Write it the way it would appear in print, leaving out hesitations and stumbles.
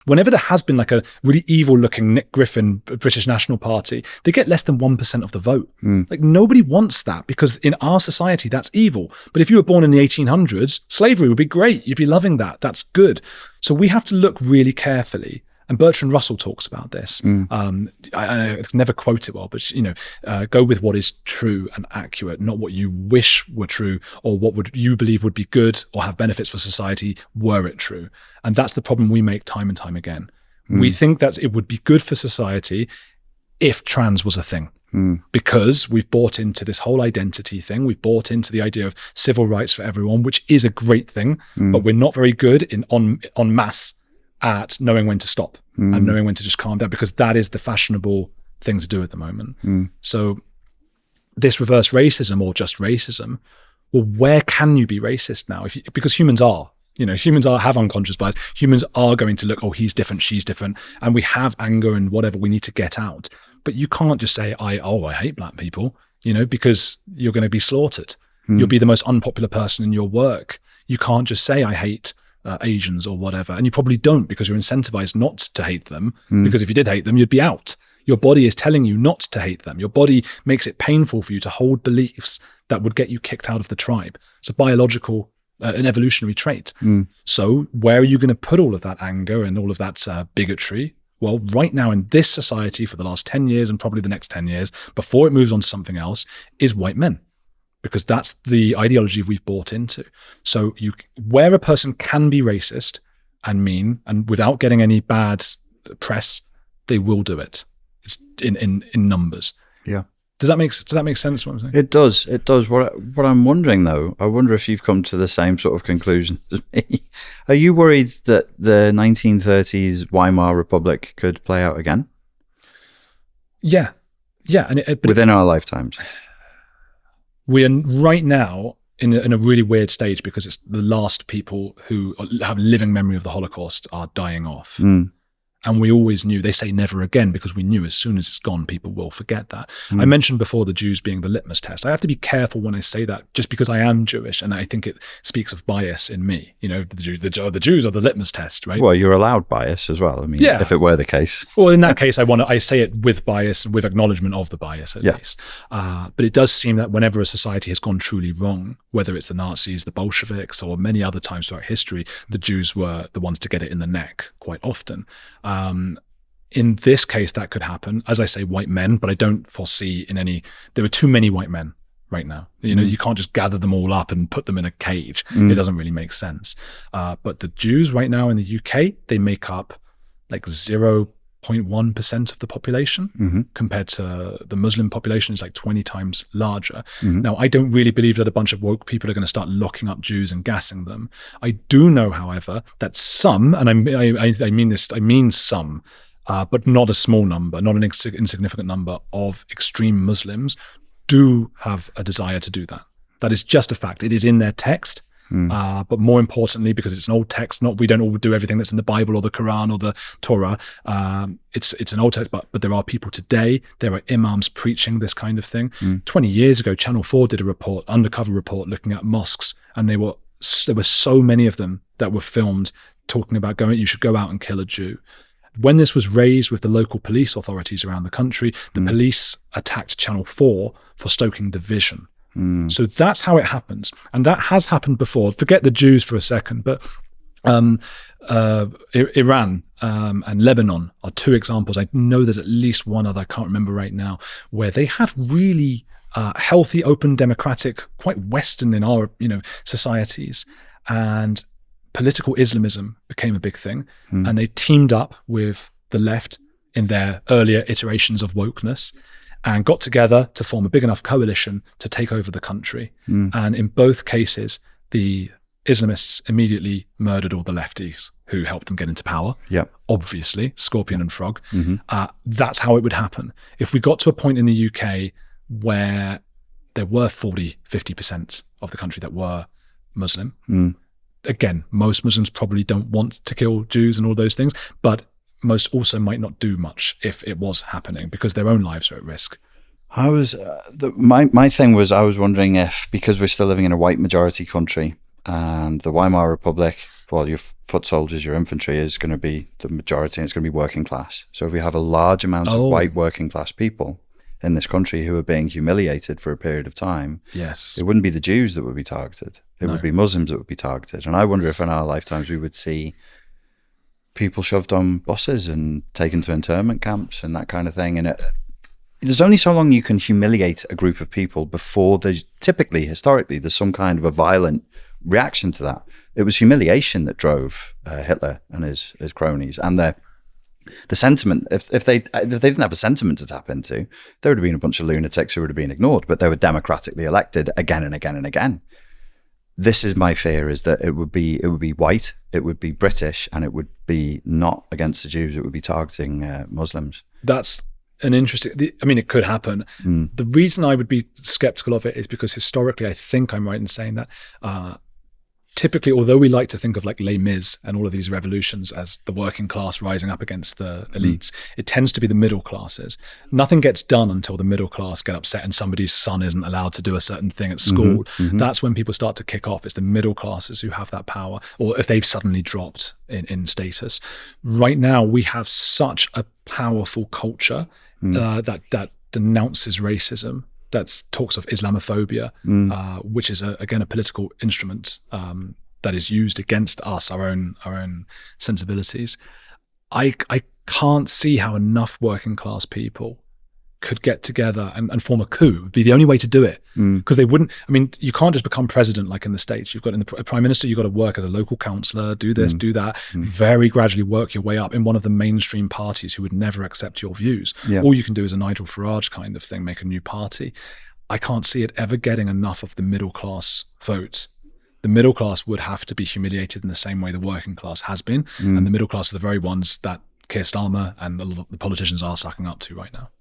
Whenever there has been like a really evil-looking Nick Griffin British National Party, they get less than 1% of the vote. Like nobody wants that because in our society, that's evil. But if you were born in the 1800s, slavery would be great. You'd be loving that. That's good. So we have to look really carefully. And Bertrand Russell talks about this. I never quote it well, but go with what is true and accurate, not what you wish were true or what would you believe would be good or have benefits for society were it true. And that's the problem we make time and time again. We think that it would be good for society if trans was a thing. Because we've bought into this whole identity thing. We've bought into the idea of civil rights for everyone, which is a great thing, but we're not very good en masse at knowing when to stop and knowing when to just calm down, because that is the fashionable thing to do at the moment. So this reverse racism or just racism, well, where can you be racist now? Because humans are, have unconscious bias. Humans are going to look, oh, he's different, she's different. And we have anger and whatever we need to get out. But you can't just say, I hate black people, because you're going to be slaughtered. You'll be the most unpopular person in your work. You can't just say, I hate Asians or whatever. And you probably don't, because you're incentivized not to hate them, because if you did hate them, you'd be out. Your body is telling you not to hate them. Your body makes it painful for you to hold beliefs that would get you kicked out of the tribe. It's a biological, an evolutionary trait. So where are you going to put all of that anger and all of that bigotry? Well, right now in this society for the last 10 years and probably the next 10 years, before it moves on to something else, is white men. Because that's the ideology we've bought into. So where a person can be racist and mean, and without getting any bad press, they will do it. It's in numbers. Yeah. Does that make sense? What I'm saying? It does. What I'm wondering though, I wonder if you've come to the same sort of conclusion as me. Are you worried that the 1930s Weimar Republic could play out again? Yeah. And within our lifetimes. We are right now in a really weird stage because it's the last people who have living memory of the Holocaust are dying off. And we always knew, they say never again, because we knew as soon as it's gone, people will forget that. I mentioned before the Jews being the litmus test. I have to be careful when I say that, just because I am Jewish, and I think it speaks of bias in me. The Jews are the litmus test, right? Well, you're allowed bias as well. I mean, if it were the case. Well, in that case, I say it with bias and with acknowledgement of the bias at least. But it does seem that whenever a society has gone truly wrong, whether it's the Nazis, the Bolsheviks, or many other times throughout history, the Jews were the ones to get it in the neck quite often. In this case, that could happen. As I say, white men, but I don't foresee there are too many white men right now. You can't just gather them all up and put them in a cage. It doesn't really make sense. But the Jews right now in the UK, they make up like 0.1% of the population compared to the Muslim population is like 20 times larger. Now, I don't really believe that a bunch of woke people are going to start locking up Jews and gassing them. I do know, however, that some, and I mean some, but not a small number, not an insignificant number of extreme Muslims do have a desire to do that. That is just a fact. It is in their text. But more importantly, because it's an old text, we don't all do everything that's in the Bible or the Quran or the Torah. It's an old text, but there are people today, there are imams preaching this kind of thing. 20 years ago, Channel 4 did a undercover report looking at mosques, and there were so many of them that were filmed talking about you should go out and kill a Jew. When this was raised with the local police authorities around the country, the police attacked Channel 4 for stoking division. So that's how it happens. And that has happened before. Forget the Jews for a second, but Iran and Lebanon are two examples. I know there's at least one other, I can't remember right now, where they have really healthy, open, democratic, quite Western in our societies. And political Islamism became a big thing. And they teamed up with the left in their earlier iterations of wokeness and got together to form a big enough coalition to take over the country. And in both cases, the Islamists immediately murdered all the lefties who helped them get into power. Obviously, Scorpion and Frog. That's how it would happen. If we got to a point in the UK where there were 40-50% of the country that were Muslim, again, most Muslims probably don't want to kill Jews and all those things, but most also might not do much if it was happening because their own lives are at risk. My thing was, I was wondering if, because we're still living in a white majority country, and the Weimar Republic, well, your foot soldiers, your infantry is going to be the majority, and it's going to be working class. So if we have a large amount of white working class people in this country who are being humiliated for a period of time, yes, it wouldn't be the Jews that would be targeted. It would be Muslims that would be targeted. And I wonder if in our lifetimes we would see people shoved on buses and taken to internment camps and that kind of thing. And there's only so long you can humiliate a group of people before there's typically, historically, there's some kind of a violent reaction to that. It was humiliation that drove Hitler and his cronies, and the sentiment. If they didn't have a sentiment to tap into, there would have been a bunch of lunatics who would have been ignored, but they were democratically elected again and again and again. This is my fear, is that it would be white, it would be British, and it would be not against the Jews. It would be targeting Muslims. That's an interesting, I mean, it could happen. The reason I would be skeptical of it is because historically, I think I'm right in saying that typically, although we like to think of like Les Mis and all of these revolutions as the working class rising up against the elites, it tends to be the middle classes. Nothing gets done until the middle class get upset and somebody's son isn't allowed to do a certain thing at school. That's when people start to kick off. It's the middle classes who have that power, or if they've suddenly dropped in status. Right now, we have such a powerful culture that denounces racism, that talks of Islamophobia, which is again a political instrument that is used against us, our own sensibilities. I can't see how enough working class people could get together and form a coup. It'd be the only way to do it, because they wouldn't. I mean, you can't just become president like in the States. You've got a prime minister. You've got to work as a local councillor, do this, do that, very gradually work your way up in one of the mainstream parties who would never accept your views. All you can do is a Nigel Farage kind of thing, make a new party. I can't see it ever getting enough of the middle class vote. The middle class would have to be humiliated in the same way the working class has been, and the middle class are the very ones that Keir Starmer and the politicians are sucking up to right now.